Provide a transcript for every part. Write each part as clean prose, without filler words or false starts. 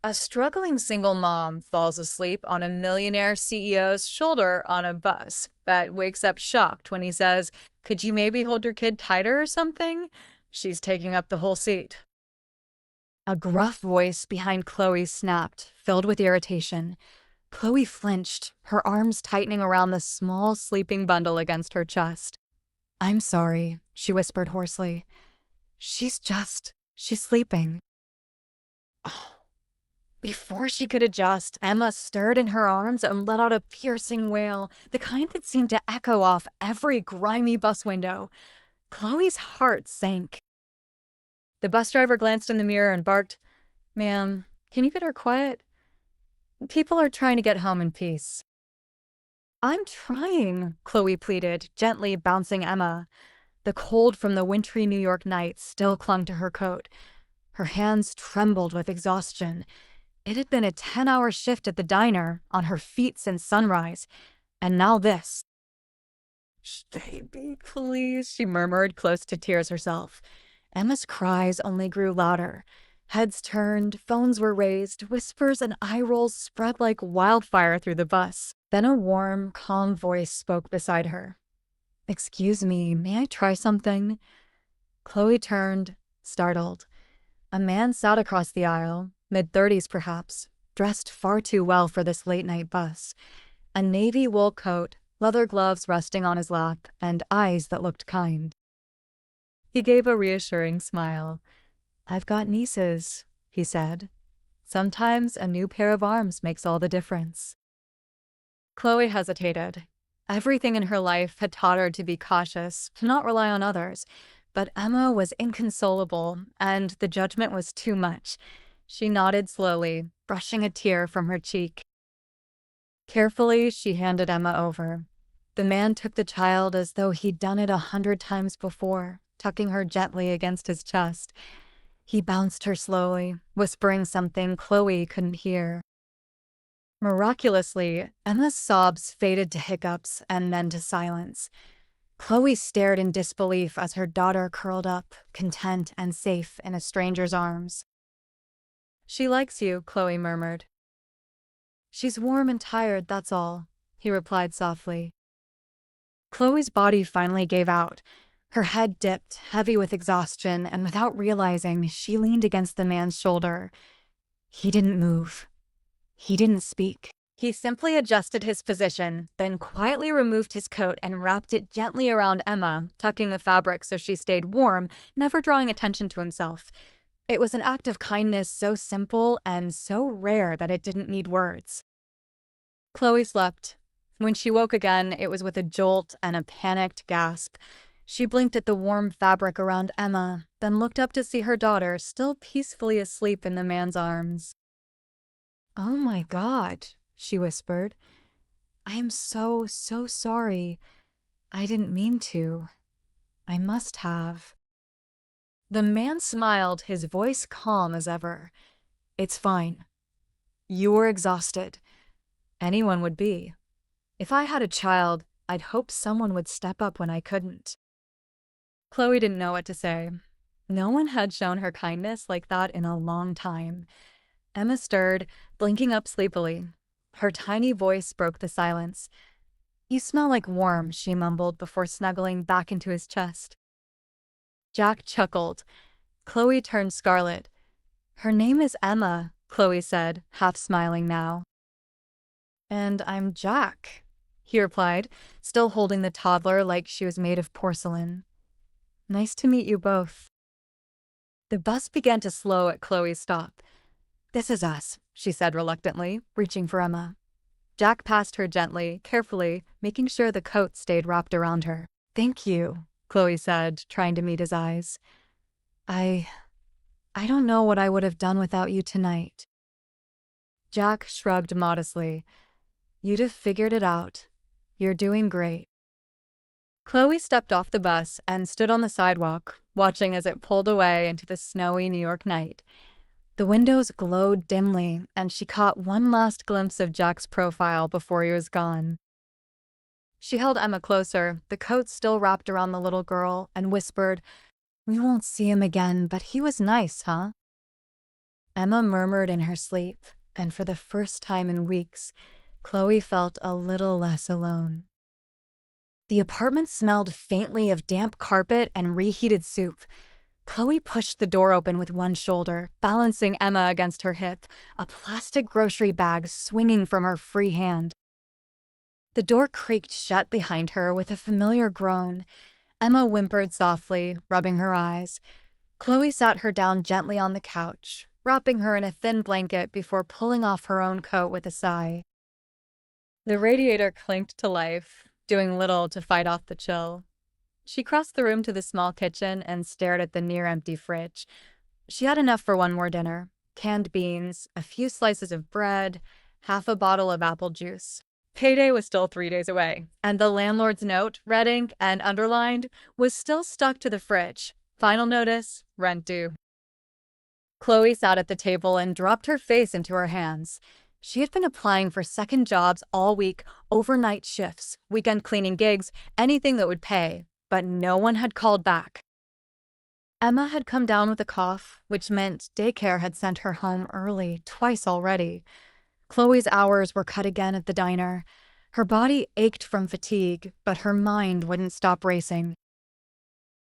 A struggling single mom falls asleep on a millionaire CEO's shoulder on a bus, but wakes up shocked when he says, "Could you maybe hold your kid tighter or something?" She's taking up the whole seat. A gruff voice behind Chloe snapped, filled with irritation. Chloe flinched, her arms tightening around the small sleeping bundle against her chest. "I'm sorry," she whispered hoarsely. She's sleeping." Before she could adjust, Emma stirred in her arms and let out a piercing wail, the kind that seemed to echo off every grimy bus window. Chloe's heart sank. The bus driver glanced in the mirror and barked, "Ma'am, can you get her quiet? People are trying to get home in peace." "I'm trying," Chloe pleaded, gently bouncing Emma. The cold from the wintry New York night still clung to her coat. Her hands trembled with exhaustion. It had been a 10-hour shift at the diner, on her feet since sunrise, and now this. "Baby, please," she murmured, close to tears herself. Emma's cries only grew louder. Heads turned, phones were raised, whispers and eye rolls spread like wildfire through the bus. Then a warm, calm voice spoke beside her. "Excuse me, may I try something?" Chloe turned, startled. A man sat across the aisle, mid-30s perhaps, dressed far too well for this late-night bus. A navy wool coat, leather gloves resting on his lap, and eyes that looked kind. He gave a reassuring smile. "I've got nieces," he said. "Sometimes a new pair of arms makes all the difference." Chloe hesitated. Everything in her life had taught her to be cautious, to not rely on others. But Emma was inconsolable, and the judgment was too much. She nodded slowly, brushing a tear from her cheek. Carefully, she handed Emma over. The man took the child as though he'd done it 100 times before, tucking her gently against his chest. He bounced her slowly, whispering something Chloe couldn't hear. Miraculously, Emma's sobs faded to hiccups and then to silence. Chloe stared in disbelief as her daughter curled up, content and safe in a stranger's arms. "She likes you," Chloe murmured. "She's warm and tired, that's all," he replied softly. Chloe's body finally gave out. Her head dipped, heavy with exhaustion, and without realizing, she leaned against the man's shoulder. He didn't move. He didn't speak. He simply adjusted his position, then quietly removed his coat and wrapped it gently around Emma, tucking the fabric so she stayed warm, never drawing attention to himself. It was an act of kindness so simple and so rare that it didn't need words. Chloe slept. When she woke again, it was with a jolt and a panicked gasp. She blinked at the warm fabric around Emma, then looked up to see her daughter still peacefully asleep in the man's arms. "Oh my God," she whispered. "I am so, so sorry. I didn't mean to. I must have." The man smiled, his voice calm as ever. "It's fine. You were exhausted. Anyone would be. If I had a child, I'd hope someone would step up when I couldn't." Chloe didn't know what to say. No one had shown her kindness like that in a long time. Emma stirred, blinking up sleepily. Her tiny voice broke the silence. "You smell like warm," she mumbled before snuggling back into his chest. Jack chuckled. Chloe turned scarlet. "Her name is Emma," Chloe said, half smiling now. "And I'm Jack," he replied, still holding the toddler like she was made of porcelain. "Nice to meet you both." The bus began to slow at Chloe's stop. "This is us," she said reluctantly, reaching for Emma. Jack passed her gently, carefully, making sure the coat stayed wrapped around her. "Thank you," Chloe said, trying to meet his eyes. I don't know what I would have done without you tonight." Jack shrugged modestly. "You'd have figured it out. You're doing great." Chloe stepped off the bus and stood on the sidewalk, watching as it pulled away into the snowy New York night. The windows glowed dimly, and she caught one last glimpse of Jack's profile before he was gone. She held Emma closer, the coat still wrapped around the little girl, and whispered, "We won't see him again, but he was nice, huh?" Emma murmured in her sleep, and for the first time in weeks, Chloe felt a little less alone. The apartment smelled faintly of damp carpet and reheated soup. Chloe pushed the door open with one shoulder, balancing Emma against her hip, a plastic grocery bag swinging from her free hand. The door creaked shut behind her with a familiar groan. Emma whimpered softly, rubbing her eyes. Chloe sat her down gently on the couch, wrapping her in a thin blanket before pulling off her own coat with a sigh. The radiator clinked to life, doing little to fight off the chill. She crossed the room to the small kitchen and stared at the near-empty fridge. She had enough for one more dinner: canned beans, a few slices of bread, half a bottle of apple juice. Payday was still 3 days away, and the landlord's note, red ink and underlined, was still stuck to the fridge. Final notice: rent due. Chloe sat at the table and dropped her face into her hands. She had been applying for second jobs all week, overnight shifts, weekend cleaning gigs, anything that would pay, but no one had called back. Emma had come down with a cough, which meant daycare had sent her home early, twice already. Chloe's hours were cut again at the diner. Her body ached from fatigue, but her mind wouldn't stop racing.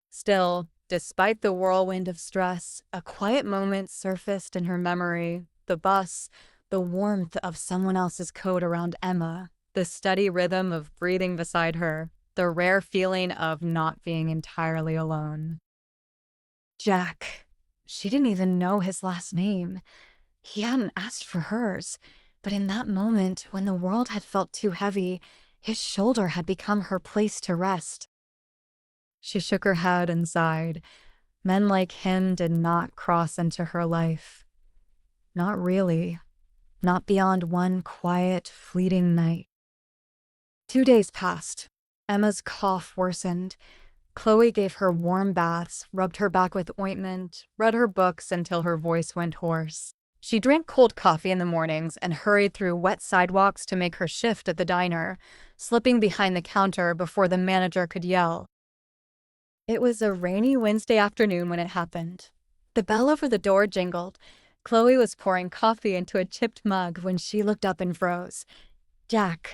Still, despite the whirlwind of stress, a quiet moment surfaced in her memory: the bus, the warmth of someone else's coat around Emma, the steady rhythm of breathing beside her, the rare feeling of not being entirely alone. Jack. She didn't even know his last name. He hadn't asked for hers, but in that moment, when the world had felt too heavy, his shoulder had become her place to rest. She shook her head and sighed. Men like him did not cross into her life. Not really. Not beyond one quiet, fleeting night. 2 days passed. Emma's cough worsened. Chloe gave her warm baths, rubbed her back with ointment, read her books until her voice went hoarse. She drank cold coffee in the mornings and hurried through wet sidewalks to make her shift at the diner, slipping behind the counter before the manager could yell. It was a rainy Wednesday afternoon when it happened. The bell over the door jingled. Chloe was pouring coffee into a chipped mug when she looked up and froze. Jack.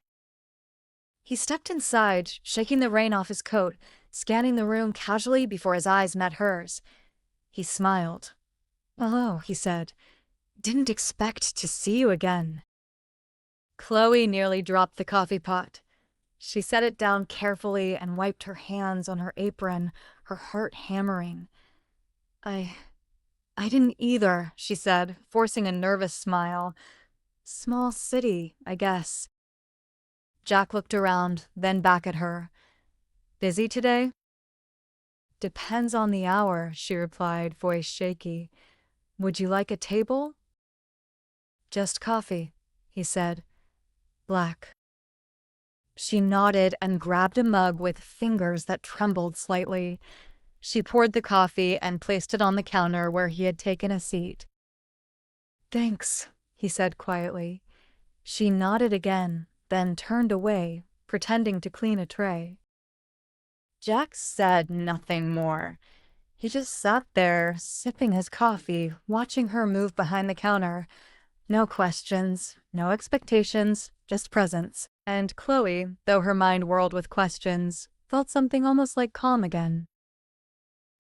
He stepped inside, shaking the rain off his coat, scanning the room casually before his eyes met hers. He smiled. "Hello," he said. "Didn't expect to see you again." Chloe nearly dropped the coffee pot. She set it down carefully and wiped her hands on her apron, her heart hammering. I didn't either," she said, forcing a nervous smile. "Small city, I guess." Jack looked around, then back at her. "Busy today?" "Depends on the hour," she replied, voice shaky. "Would you like a table?" "Just coffee," he said. "Black." She nodded and grabbed a mug with fingers that trembled slightly. She poured the coffee and placed it on the counter where he had taken a seat. "Thanks," he said quietly. She nodded again, then turned away, pretending to clean a tray. Jack said nothing more. He just sat there, sipping his coffee, watching her move behind the counter. No questions, no expectations, just presence. And Chloe, though her mind whirled with questions, felt something almost like calm again.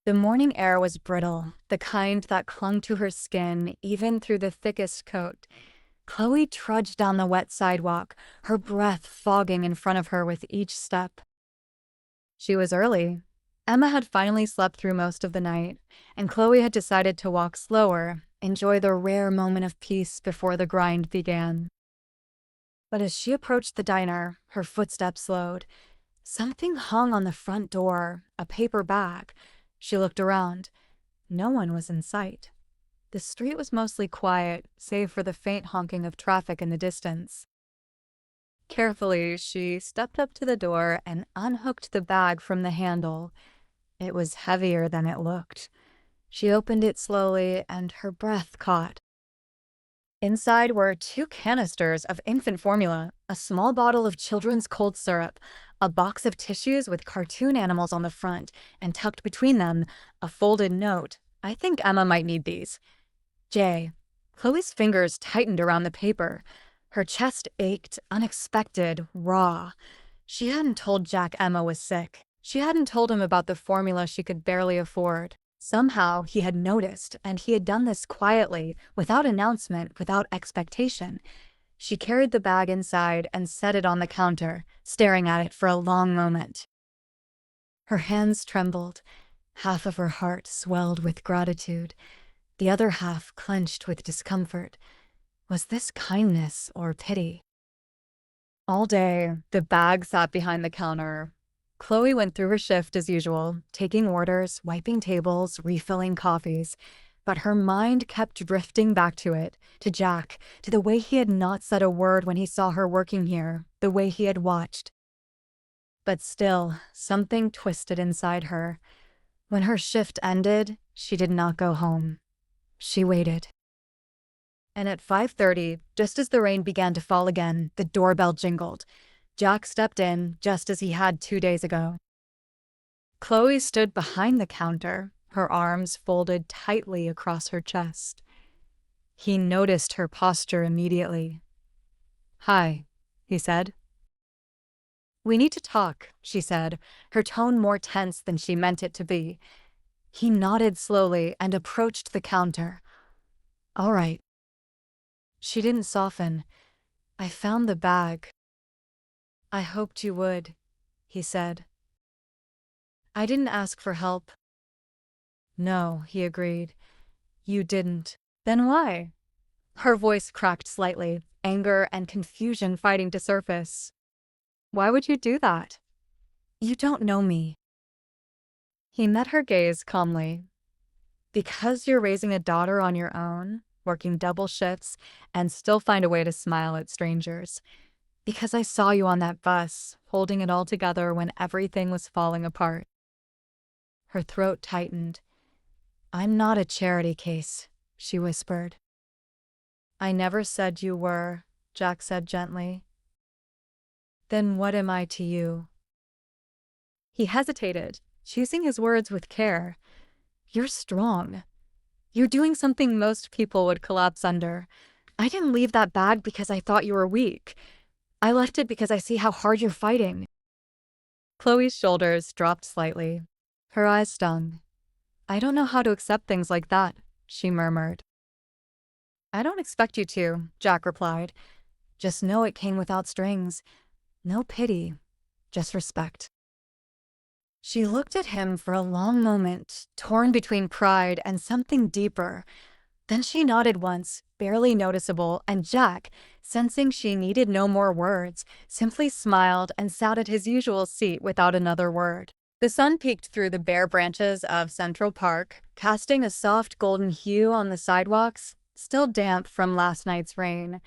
The morning air was brittle, the kind that clung to her skin even through the thickest coat. Chloe trudged down the wet sidewalk, her breath fogging in front of her with each step. She was early. Emma had finally slept through most of the night, and Chloe had decided to walk slower, enjoy the rare moment of peace before the grind began. But as she approached the diner, her footsteps slowed. Something hung on the front door, a paper bag. She looked around. No one was in sight. The street was mostly quiet, save for the faint honking of traffic in the distance. Carefully, she stepped up to the door and unhooked the bag from the handle. It was heavier than it looked. She opened it slowly, and her breath caught. Inside were 2 canisters of infant formula, a small bottle of children's cold syrup, a box of tissues with cartoon animals on the front, and tucked between them, a folded note. "I think Emma might need these. Jay." Chloe's fingers tightened around the paper. Her chest ached, unexpected, raw. She hadn't told Jack Emma was sick. She hadn't told him about the formula she could barely afford. Somehow he had noticed, and he had done this quietly, without announcement, without expectation. She carried the bag inside and set it on the counter, staring at it for a long moment. Her hands trembled. Half of her heart swelled with gratitude. The other half clenched with discomfort. Was this kindness or pity? All day, the bag sat behind the counter. Chloe went through her shift as usual, taking orders, wiping tables, refilling coffees. But her mind kept drifting back to it, to Jack, to the way he had not said a word when he saw her working here, the way he had watched. But still, something twisted inside her. When her shift ended, she did not go home. She waited. And at 5:30, just as the rain began to fall again, the doorbell jingled. Jack stepped in, just as he had 2 days ago. Chloe stood behind the counter, her arms folded tightly across her chest. He noticed her posture immediately. "Hi," he said. "We need to talk," she said, her tone more tense than she meant it to be. He nodded slowly and approached the counter. "All right." She didn't soften. "I found the bag." "I hoped you would," he said. "I didn't ask for help." "No," he agreed. "You didn't. Then why?" Her voice cracked slightly, anger and confusion fighting to surface. "Why would you do that?" "You don't know me." He met her gaze calmly. "Because you're raising a daughter on your own, working double shifts, and still find a way to smile at strangers. Because I saw you on that bus, holding it all together when everything was falling apart." Her throat tightened. "I'm not a charity case," she whispered. "I never said you were," Jack said gently. "Then what am I to you?" He hesitated, choosing his words with care. "You're strong. You're doing something most people would collapse under. I didn't leave that bag because I thought you were weak. I left it because I see how hard you're fighting." Chloe's shoulders dropped slightly. Her eyes stung. "I don't know how to accept things like that," she murmured. "I don't expect you to," Jack replied. "Just know it came without strings. No pity, just respect." She looked at him for a long moment, torn between pride and something deeper. Then she nodded once, barely noticeable, and Jack, sensing she needed no more words, simply smiled and sat at his usual seat without another word. The sun peeked through the bare branches of Central Park, casting a soft golden hue on the sidewalks, still damp from last night's rain.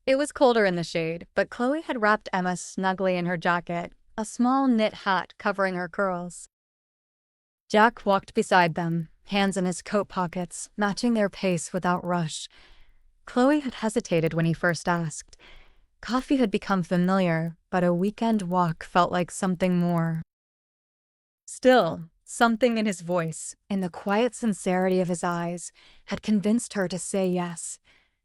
It was colder in the shade, but Chloe had wrapped Emma snugly in her jacket, a small knit hat covering her curls. Jack walked beside them, hands in his coat pockets, matching their pace without rush. Chloe had hesitated when he first asked. Coffee had become familiar, but a weekend walk felt like something more. Still, something in his voice, in the quiet sincerity of his eyes, had convinced her to say yes.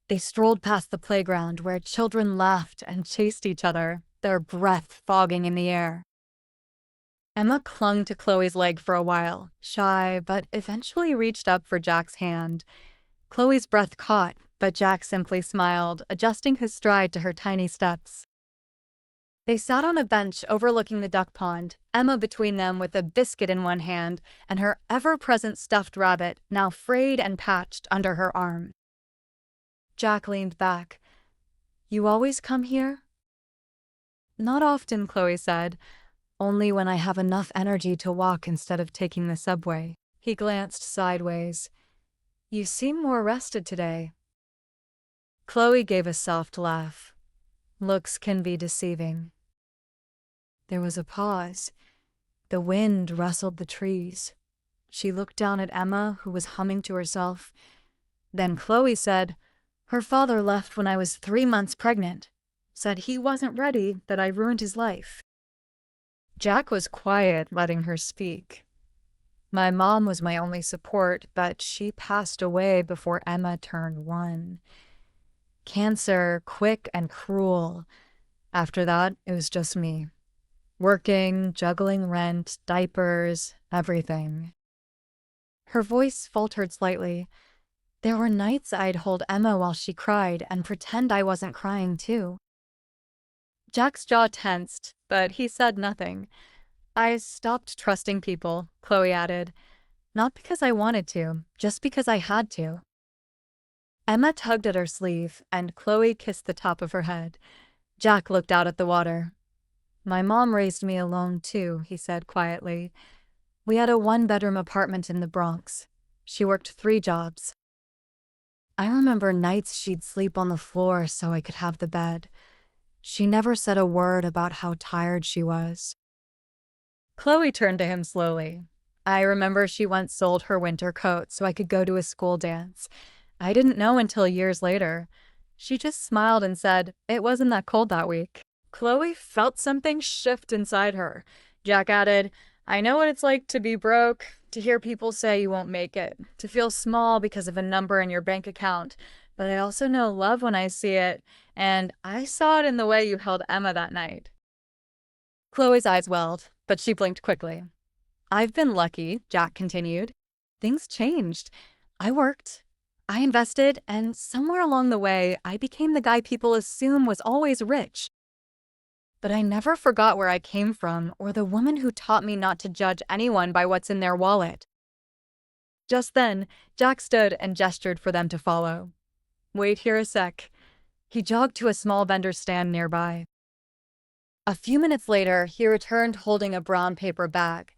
They strolled past the playground where children laughed and chased each other, their breath fogging in the air. Emma clung to Chloe's leg for a while, shy, but eventually reached up for Jack's hand. Chloe's breath caught, but Jack simply smiled, adjusting his stride to her tiny steps. They sat on a bench overlooking the duck pond, Emma between them with a biscuit in one hand and her ever-present stuffed rabbit, now frayed and patched, under her arm. Jack leaned back. "You always come here?" "Not often," Chloe said. "Only when I have enough energy to walk instead of taking the subway." He glanced sideways. "You seem more rested today." Chloe gave a soft laugh. Looks can be deceiving. There was a pause. The wind rustled the trees. She looked down at Emma, who was humming to herself. Then Chloe said, "Her father left when I was 3 months pregnant. Said he wasn't ready, that I ruined his life." Jack was quiet, letting her speak. My mom was my only support, but she passed away before Emma turned 1. Cancer, quick and cruel. After that, it was just me. Working, juggling rent, diapers, everything. Her voice faltered slightly. There were nights I'd hold Emma while she cried and pretend I wasn't crying too. Jack's jaw tensed, but he said nothing. I stopped trusting people, Chloe added. Not because I wanted to, just because I had to. Emma tugged at her sleeve, and Chloe kissed the top of her head. Jack looked out at the water. My mom raised me alone too, he said quietly. We had a 1-bedroom apartment in the Bronx. She worked 3 jobs. I remember nights she'd sleep on the floor so I could have the bed. She never said a word about how tired she was. Chloe turned to him slowly. I remember she once sold her winter coat so I could go to a school dance. I didn't know until years later. She just smiled and said, it wasn't that cold that week. Chloe felt something shift inside her. Jack added, I know what it's like to be broke, to hear people say you won't make it, to feel small because of a number in your bank account. But I also know love when I see it, and I saw it in the way you held Emma that night. Chloe's eyes welled, but she blinked quickly. I've been lucky, Jack continued. Things changed. I worked. I invested, and somewhere along the way, I became the guy people assume was always rich. But I never forgot where I came from or the woman who taught me not to judge anyone by what's in their wallet. Just then, Jack stood and gestured for them to follow. Wait here a sec. He jogged to a small vendor stand nearby. A few minutes later, he returned holding a brown paper bag.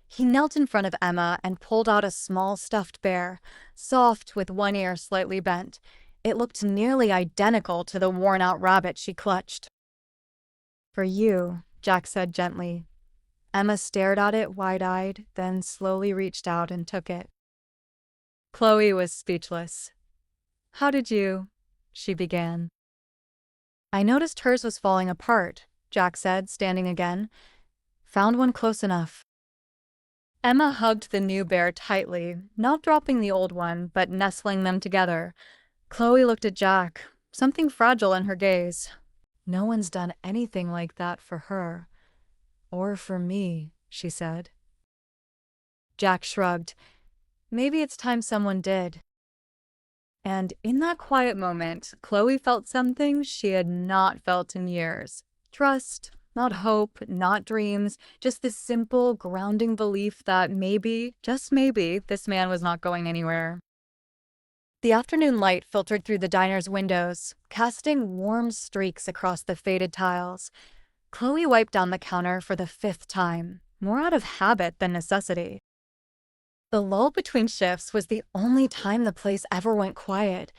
He knelt in front of Emma and pulled out a small stuffed bear, soft with one ear slightly bent. It looked nearly identical to the worn-out rabbit she clutched. For you, Jack said gently. Emma stared at it wide-eyed, then slowly reached out and took it. Chloe was speechless. How did you? She began. I noticed hers was falling apart, Jack said, standing again. Found one close enough. Emma hugged the new bear tightly, not dropping the old one, but nestling them together. Chloe looked at Jack, something fragile in her gaze. No one's done anything like that for her. Or for me, she said. Jack shrugged. Maybe it's time someone did. And in that quiet moment, Chloe felt something she had not felt in years. Trust, not hope, not dreams, just this simple, grounding belief that maybe, just maybe, this man was not going anywhere. The afternoon light filtered through the diner's windows, casting warm streaks across the faded tiles. Chloe wiped down the counter for the 5th time, more out of habit than necessity. The lull between shifts was the only time the place ever went quiet.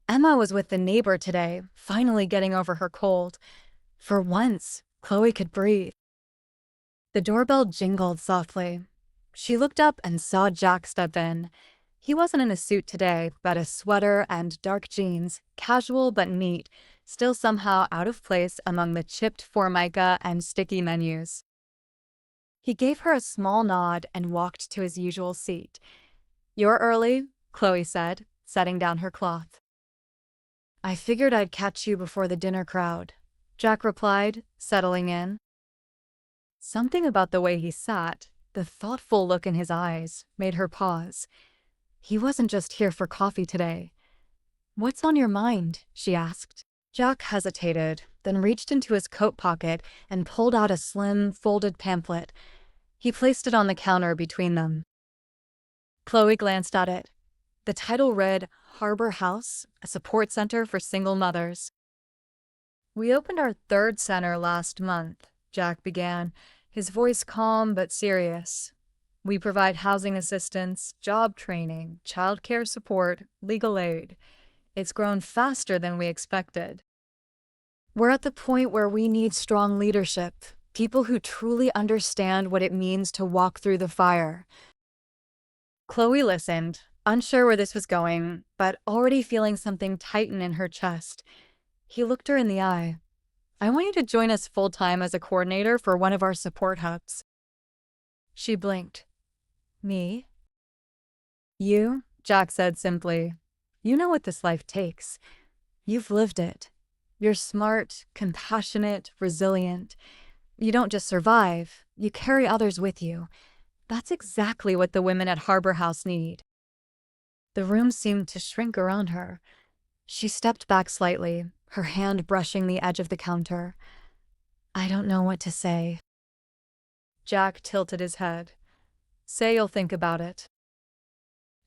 Emma was with the neighbor today, finally getting over her cold. For once, Chloe could breathe. The doorbell jingled softly. She looked up and saw Jack step in. He wasn't in a suit today, but a sweater and dark jeans, casual but neat, still somehow out of place among the chipped Formica and sticky menus. He gave her a small nod and walked to his usual seat. You're early, Chloe said, setting down her cloth. I figured I'd catch you before the dinner crowd, Jack replied, settling in. Something about the way he sat, the thoughtful look in his eyes, made her pause. He wasn't just here for coffee today. What's on your mind? She asked. Jack hesitated, then reached into his coat pocket and pulled out a slim, folded pamphlet. He placed it on the counter between them. Chloe glanced at it. The title read, Harbor House, a support center for single mothers. We opened our 3rd center last month, Jack began, his voice calm but serious. We provide housing assistance, job training, childcare support, legal aid. It's grown faster than we expected. We're at the point where we need strong leadership, people who truly understand what it means to walk through the fire. Chloe listened, unsure where this was going, but already feeling something tighten in her chest. He looked her in the eye. I want you to join us full-time as a coordinator for one of our support hubs. She blinked. Me? You? Jack said simply. You know what this life takes. You've lived it. You're smart, compassionate, resilient. You don't just survive, you carry others with you. That's exactly what the women at Harbor House need. The room seemed to shrink around her. She stepped back slightly, her hand brushing the edge of the counter. I don't know what to say. Jack tilted his head. Say you'll think about it.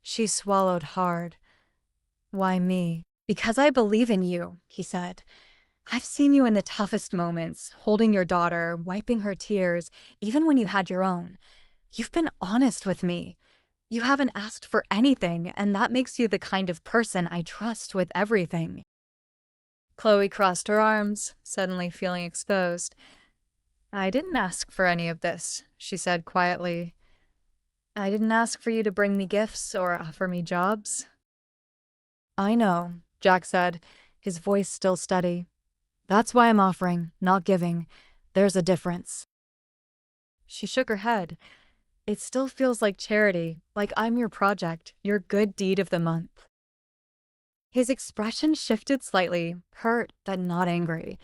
She swallowed hard. Why me? Because I believe in you, he said. I've seen you in the toughest moments, holding your daughter, wiping her tears, even when you had your own. You've been honest with me. You haven't asked for anything, and that makes you the kind of person I trust with everything. Chloe crossed her arms, suddenly feeling exposed. I didn't ask for any of this, she said quietly. I didn't ask for you to bring me gifts or offer me jobs. I know, Jack said, his voice still steady. That's why I'm offering, not giving. There's a difference. She shook her head. It still feels like charity, like I'm your project, your good deed of the month. His expression shifted slightly, hurt but not angry.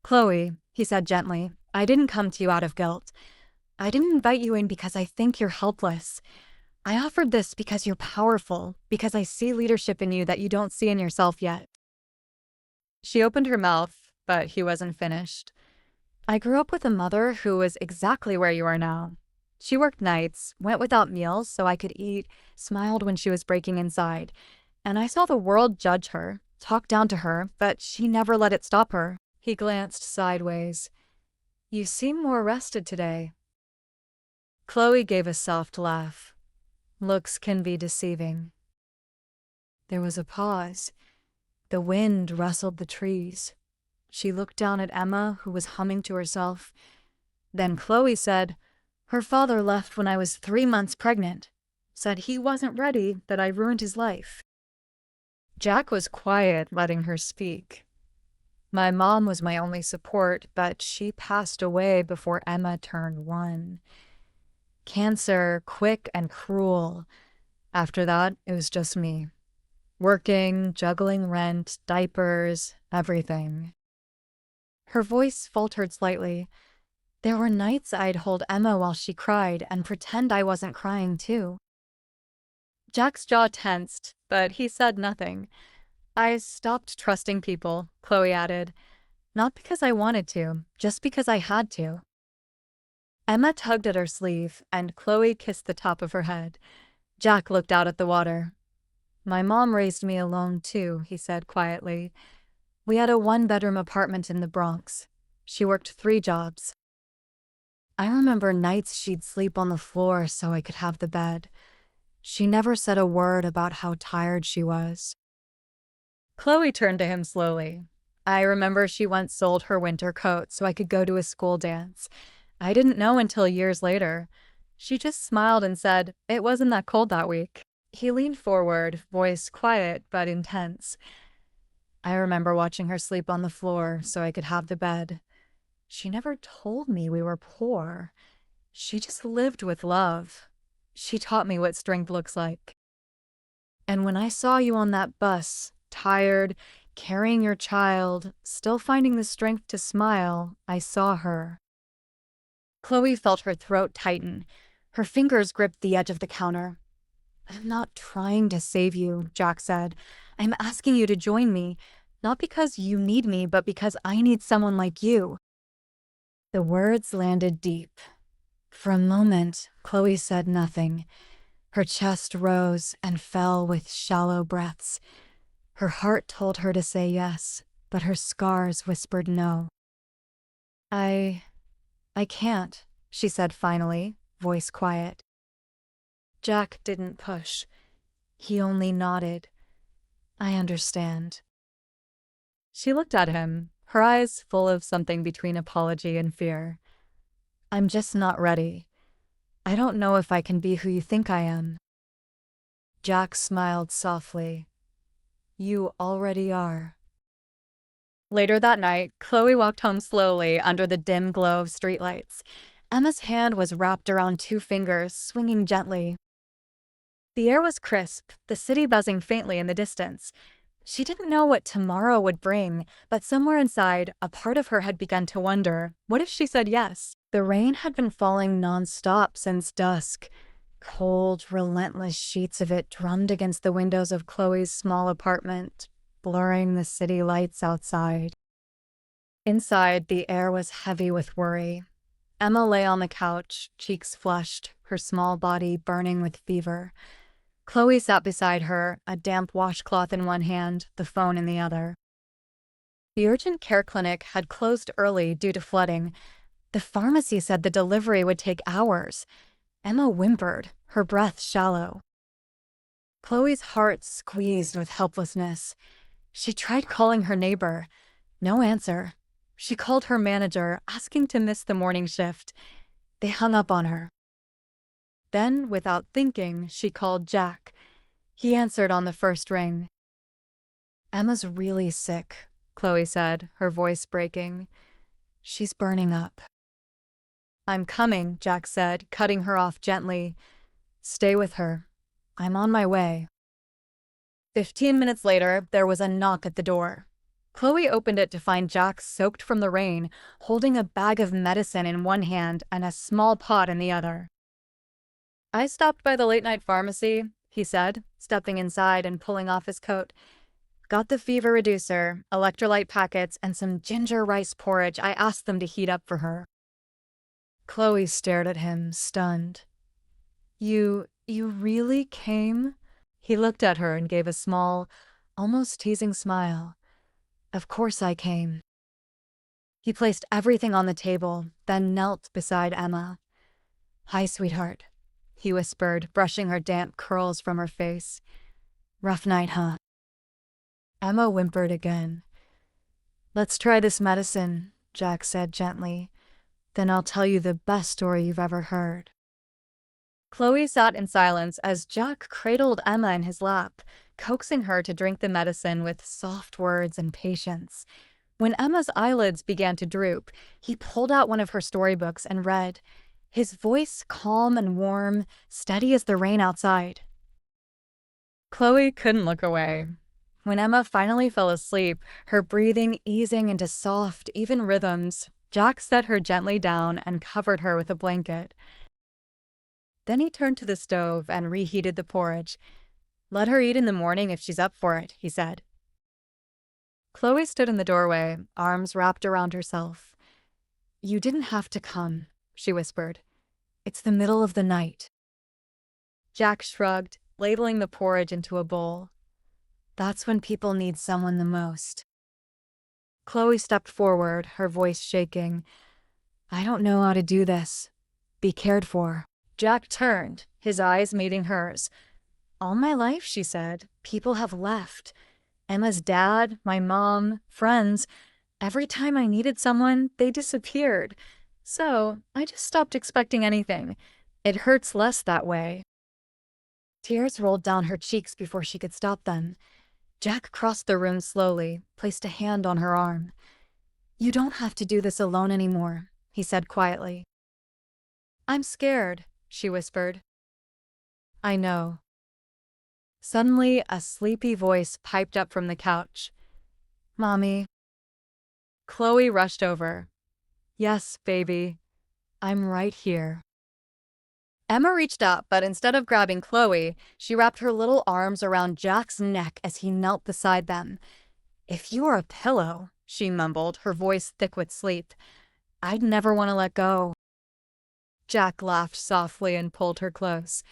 Chloe, he said gently, I didn't come to you out of guilt. I didn't invite you in because I think you're helpless. I offered this because you're powerful, because I see leadership in you that you don't see in yourself yet. She opened her mouth, but he wasn't finished. I grew up with a mother who was exactly where you are now. She worked nights, went without meals so I could eat, smiled when she was breaking inside. And I saw the world judge her, talk down to her, but she never let it stop her. He glanced sideways. You seem more rested today. Chloe gave a soft laugh. Looks can be deceiving. There was a pause. The wind rustled the trees. She looked down at Emma, who was humming to herself. Then Chloe said, her father left when I was 3 months pregnant. Said he wasn't ready, that I ruined his life. Jack was quiet, letting her speak. My mom was my only support, but she passed away before Emma turned 1. Cancer, quick and cruel. After that, it was just me. Working, juggling rent, diapers, everything. Her voice faltered slightly. There were nights I'd hold Emma while she cried and pretend I wasn't crying too. Jack's jaw tensed, but he said nothing. I stopped trusting people, Chloe added. Not because I wanted to, just because I had to. Emma tugged at her sleeve, and Chloe kissed the top of her head. Jack looked out at the water. My mom raised me alone too, he said quietly. We had a 1-bedroom apartment in the Bronx. She worked 3 jobs. I remember nights she'd sleep on the floor so I could have the bed. She never said a word about how tired she was. Chloe turned to him slowly. I remember she once sold her winter coat so I could go to a school dance. I didn't know until years later. She just smiled and said, it wasn't that cold that week. He leaned forward, voice quiet but intense. I remember watching her sleep on the floor so I could have the bed. She never told me we were poor. She just lived with love. She taught me what strength looks like. And when I saw you on that bus, tired, carrying your child, still finding the strength to smile, I saw her. Chloe felt her throat tighten. Her fingers gripped the edge of the counter. I'm not trying to save you, Jack said. I'm asking you to join me, not because you need me, but because I need someone like you. The words landed deep. For a moment, Chloe said nothing. Her chest rose and fell with shallow breaths. Her heart told her to say yes, but her scars whispered no. I can't, she said finally, voice quiet. Jack didn't push. He only nodded. I understand. She looked at him, her eyes full of something between apology and fear. I'm just not ready. I don't know if I can be who you think I am. Jack smiled softly. You already are. Later that night, Chloe walked home slowly under the dim glow of streetlights. Emma's hand was wrapped around 2 fingers, swinging gently. The air was crisp, the city buzzing faintly in the distance. She didn't know what tomorrow would bring, but somewhere inside, a part of her had begun to wonder, what if she said yes? The rain had been falling nonstop since dusk. Cold, relentless sheets of it drummed against the windows of Chloe's small apartment, blurring the city lights outside. Inside, the air was heavy with worry. Emma lay on the couch, cheeks flushed, her small body burning with fever. Chloe sat beside her, a damp washcloth in one hand, the phone in the other. The urgent care clinic had closed early due to flooding. The pharmacy said the delivery would take hours. Emma whimpered, her breath shallow. Chloe's heart squeezed with helplessness. She tried calling her neighbor. No answer. She called her manager, asking to miss the morning shift. They hung up on her. Then, without thinking, she called Jack. He answered on the first ring. "Emma's really sick," Chloe said, her voice breaking. "She's burning up." "I'm coming," Jack said, cutting her off gently. "Stay with her. I'm on my way." 15 minutes later, there was a knock at the door. Chloe opened it to find Jack soaked from the rain, holding a bag of medicine in one hand and a small pot in the other. "I stopped by the late-night pharmacy," he said, stepping inside and pulling off his coat. "Got the fever reducer, electrolyte packets, and some ginger rice porridge I asked them to heat up for her." Chloe stared at him, stunned. You really came?" He looked at her and gave a small, almost teasing smile. "Of course I came." He placed everything on the table, then knelt beside Emma. "Hi, sweetheart," he whispered, brushing her damp curls from her face. "Rough night, huh?" Emma whimpered again. "Let's try this medicine," Jack said gently. "Then I'll tell you the best story you've ever heard." Chloe sat in silence as Jack cradled Emma in his lap, coaxing her to drink the medicine with soft words and patience. When Emma's eyelids began to droop, he pulled out one of her storybooks and read, his voice calm and warm, steady as the rain outside. Chloe couldn't look away. When Emma finally fell asleep, her breathing easing into soft, even rhythms, Jack set her gently down and covered her with a blanket. Then he turned to the stove and reheated the porridge. "Let her eat in the morning if she's up for it," he said. Chloe stood in the doorway, arms wrapped around herself. "You didn't have to come," she whispered. "It's the middle of the night." Jack shrugged, ladling the porridge into a bowl. "That's when people need someone the most." Chloe stepped forward, her voice shaking. "I don't know how to do this. Be cared for." Jack turned, his eyes meeting hers. "All my life," she said, "people have left. Emma's dad, my mom, friends. Every time I needed someone, they disappeared. So I just stopped expecting anything. It hurts less that way." Tears rolled down her cheeks before she could stop them. Jack crossed the room slowly, placed a hand on her arm. "You don't have to do this alone anymore," he said quietly. "I'm scared," she whispered. "I know." Suddenly, a sleepy voice piped up from the couch. "Mommy." Chloe rushed over. "Yes, baby. I'm right here." Emma reached up, but instead of grabbing Chloe, she wrapped her little arms around Jack's neck as he knelt beside them. "If you were a pillow," she mumbled, her voice thick with sleep, "I'd never want to let go." Jack laughed softly and pulled her close.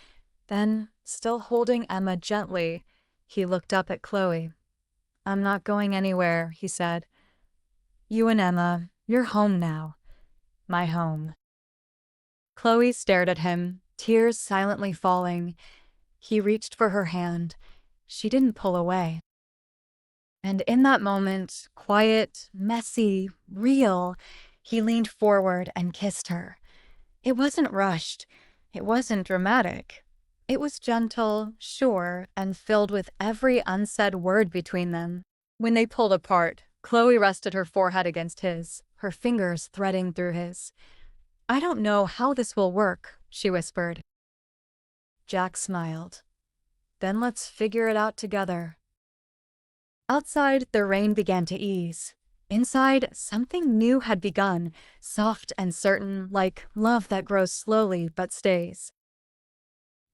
Then, still holding Emma gently, he looked up at Chloe. "I'm not going anywhere," he said. "You and Emma, you're home now. My home." Chloe stared at him, tears silently falling. He reached for her hand. She didn't pull away. And in that moment, quiet, messy, real, he leaned forward and kissed her. It wasn't rushed. It wasn't dramatic. It was gentle, sure, and filled with every unsaid word between them. When they pulled apart, Chloe rested her forehead against his, her fingers threading through his. "I don't know how this will work," she whispered. Jack smiled. Then let's figure it out together. Outside, the rain began to ease. Inside, something new had begun, soft and certain, like love that grows slowly but stays.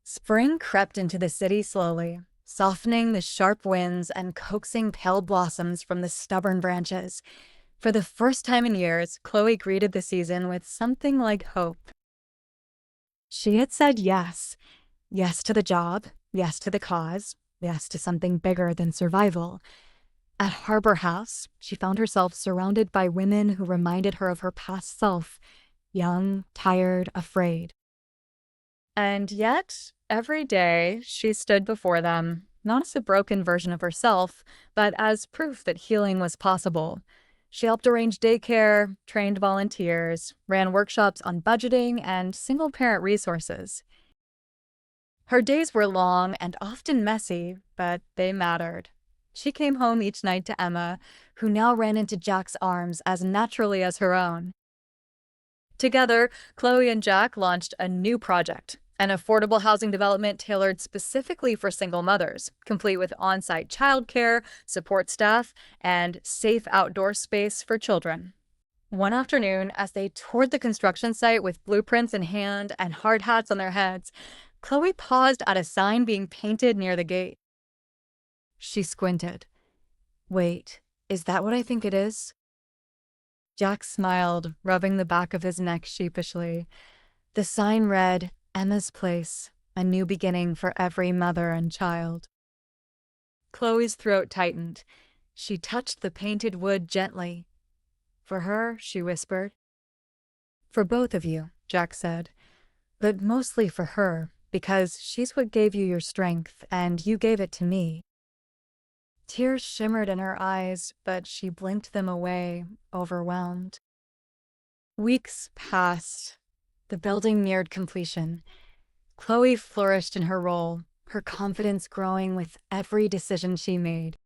Spring crept into the city slowly, softening the sharp winds and coaxing pale blossoms from the stubborn branches. For the first time in years, Chloe greeted the season with something like hope. She had said yes. Yes to the job, yes to the cause, yes to something bigger than survival. At Harbor House, she found herself surrounded by women who reminded her of her past self, young, tired, afraid. And yet, every day, she stood before them, not as a broken version of herself, but as proof that healing was possible. She helped arrange daycare, trained volunteers, ran workshops on budgeting and single-parent resources. Her days were long and often messy, but they mattered. She came home each night to Emma, who now ran into Jack's arms as naturally as her own. Together, Chloe and Jack launched a new project, an affordable housing development tailored specifically for single mothers, complete with on-site childcare, support staff, and safe outdoor space for children. One afternoon, as they toured the construction site with blueprints in hand and hard hats on their heads, Chloe paused at a sign being painted near the gate. She squinted. Wait, is that what I think it is? Jack smiled, rubbing the back of his neck sheepishly. The sign read, Emma's Place, a new beginning for every mother and child. Chloe's throat tightened. She touched the painted wood gently. For her, she whispered. For both of you, Jack said. But mostly for her, because she's what gave you your strength, and you gave it to me. Tears shimmered in her eyes, but she blinked them away, overwhelmed. Weeks passed. The building neared completion. Chloe flourished in her role, her confidence growing with every decision she made.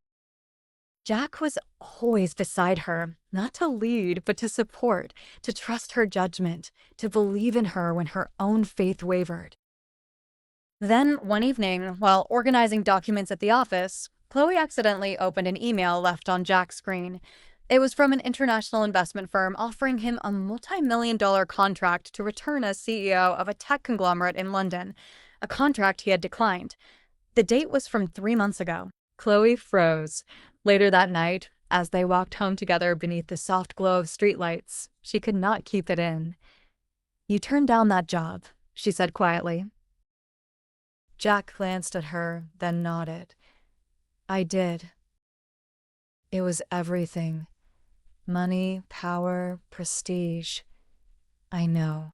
Jack was always beside her, not to lead, but to support, to trust her judgment, to believe in her when her own faith wavered. Then, one evening, while organizing documents at the office, Chloe accidentally opened an email left on Jack's screen. It was from an international investment firm offering him a multi-million-dollar contract to return as CEO of a tech conglomerate in London, a contract he had declined. The date was from 3 months ago. Chloe froze. Later that night, as they walked home together beneath the soft glow of streetlights, she could not keep it in. You turned down that job, she said quietly. Jack glanced at her, then nodded. I did. It was everything. Money, power, prestige. I know.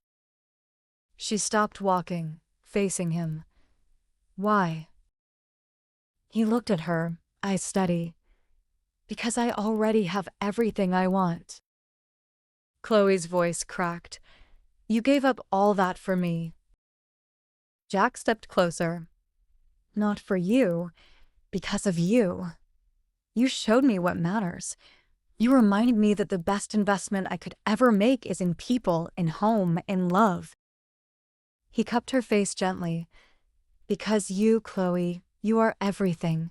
She stopped walking, facing him. Why? He looked at her, eyes steady. Because I already have everything I want. Chloe's voice cracked. You gave up all that for me. Jack stepped closer. Not for you. Because of you. You showed me what matters. You reminded me that the best investment I could ever make is in people, in home, in love. He cupped her face gently. Because you, Chloe, you are everything.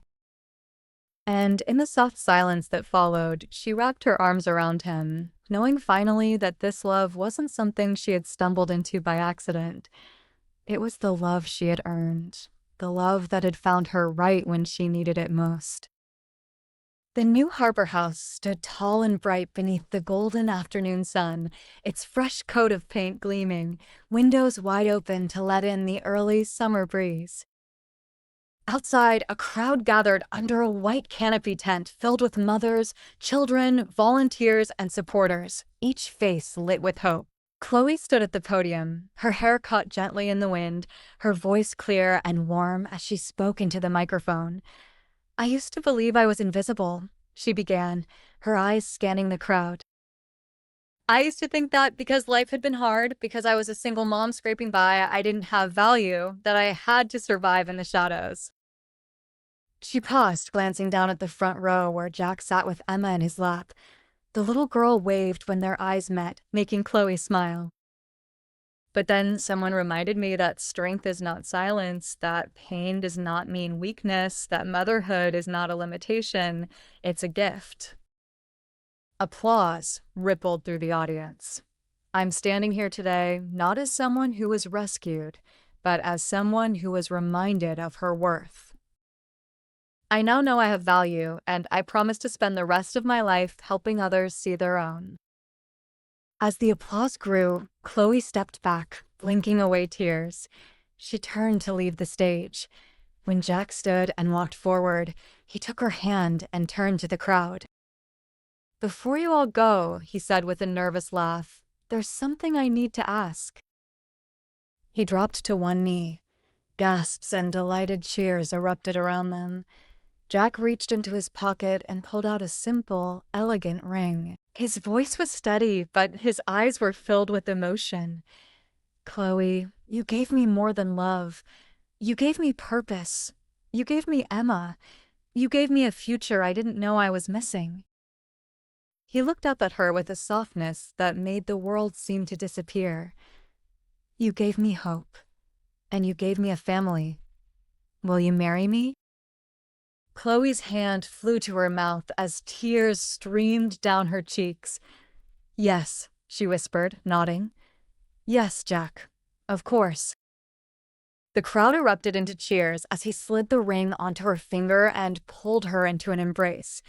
And in the soft silence that followed, she wrapped her arms around him, knowing finally that this love wasn't something she had stumbled into by accident. It was the love she had earned. The love that had found her right when she needed it most. The new Harbor House stood tall and bright beneath the golden afternoon sun, its fresh coat of paint gleaming, windows wide open to let in the early summer breeze. Outside, a crowd gathered under a white canopy tent filled with mothers, children, volunteers, and supporters, each face lit with hope. Chloe stood at the podium, her hair caught gently in the wind, her voice clear and warm as she spoke into the microphone. I used to believe I was invisible, she began, her eyes scanning the crowd. I used to think that because life had been hard, because I was a single mom scraping by, I didn't have value, that I had to survive in the shadows. She paused, glancing down at the front row where Jack sat with Emma in his lap. The little girl waved when their eyes met, making Chloe smile. But then someone reminded me that strength is not silence, that pain does not mean weakness, that motherhood is not a limitation, it's a gift. Applause rippled through the audience. I'm standing here today not as someone who was rescued, but as someone who was reminded of her worth. I now know I have value, and I promise to spend the rest of my life helping others see their own. As the applause grew, Chloe stepped back, blinking away tears. She turned to leave the stage. When Jack stood and walked forward, he took her hand and turned to the crowd. "Before you all go," he said with a nervous laugh, "there's something I need to ask." He dropped to one knee. Gasps and delighted cheers erupted around them. Jack reached into his pocket and pulled out a simple, elegant ring. His voice was steady, but his eyes were filled with emotion. "Chloe, you gave me more than love. You gave me purpose. You gave me Emma. You gave me a future I didn't know I was missing." He looked up at her with a softness that made the world seem to disappear. "You gave me hope, and you gave me a family. Will you marry me?" Chloe's hand flew to her mouth as tears streamed down her cheeks. "Yes," she whispered, nodding. "Yes, Jack, of course." The crowd erupted into cheers as he slid the ring onto her finger and pulled her into an embrace.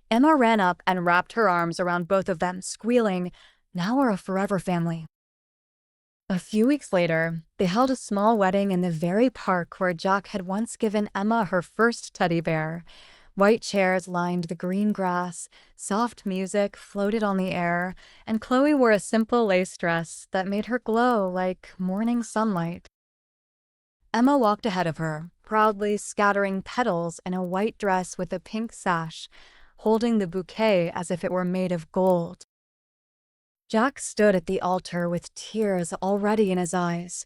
Emma ran up and wrapped her arms around both of them, squealing, "Now we're a forever family." A few weeks later, they held a small wedding in the very park where Jack had once given Emma her first teddy bear. White chairs lined the green grass, soft music floated on the air, and Chloe wore a simple lace dress that made her glow like morning sunlight. Emma walked ahead of her, proudly scattering petals in a white dress with a pink sash, holding the bouquet as if it were made of gold. Jack stood at the altar with tears already in his eyes.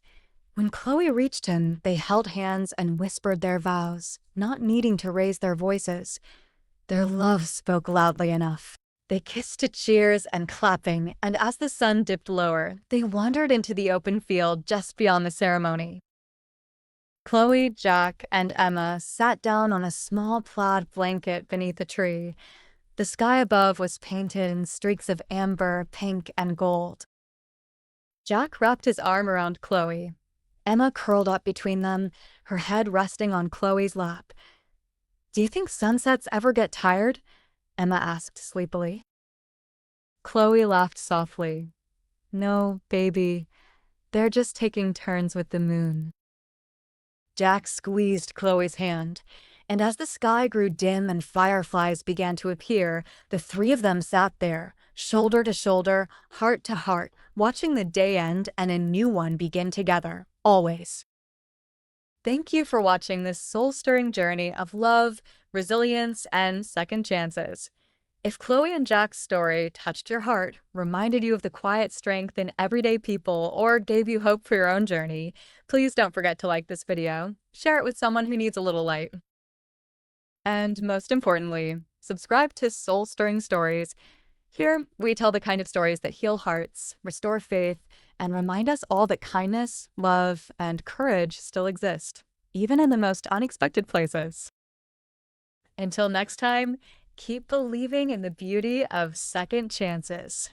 When Chloe reached him, they held hands and whispered their vows, not needing to raise their voices. Their love spoke loudly enough. They kissed to cheers and clapping, and as the sun dipped lower, they wandered into the open field just beyond the ceremony. Chloe, Jack, and Emma sat down on a small plaid blanket beneath a tree. The sky above was painted in streaks of amber, pink, and gold. Jack wrapped his arm around Chloe. Emma curled up between them, her head resting on Chloe's lap. "Do you think sunsets ever get tired?" Emma asked sleepily. Chloe laughed softly. "No, baby. They're just taking turns with the moon." Jack squeezed Chloe's hand, and as the sky grew dim and fireflies began to appear, the three of them sat there, shoulder to shoulder, heart to heart, watching the day end and a new one begin together, always. Thank you for watching this soul-stirring journey of love, resilience, and second chances. If Chloe and Jack's story touched your heart, reminded you of the quiet strength in everyday people, or gave you hope for your own journey, please don't forget to like this video, share it with someone who needs a little light. And most importantly, subscribe to Soul Stirring Stories. Here, we tell the kind of stories that heal hearts, restore faith, and remind us all that kindness, love, and courage still exist, even in the most unexpected places. Until next time, keep believing in the beauty of second chances.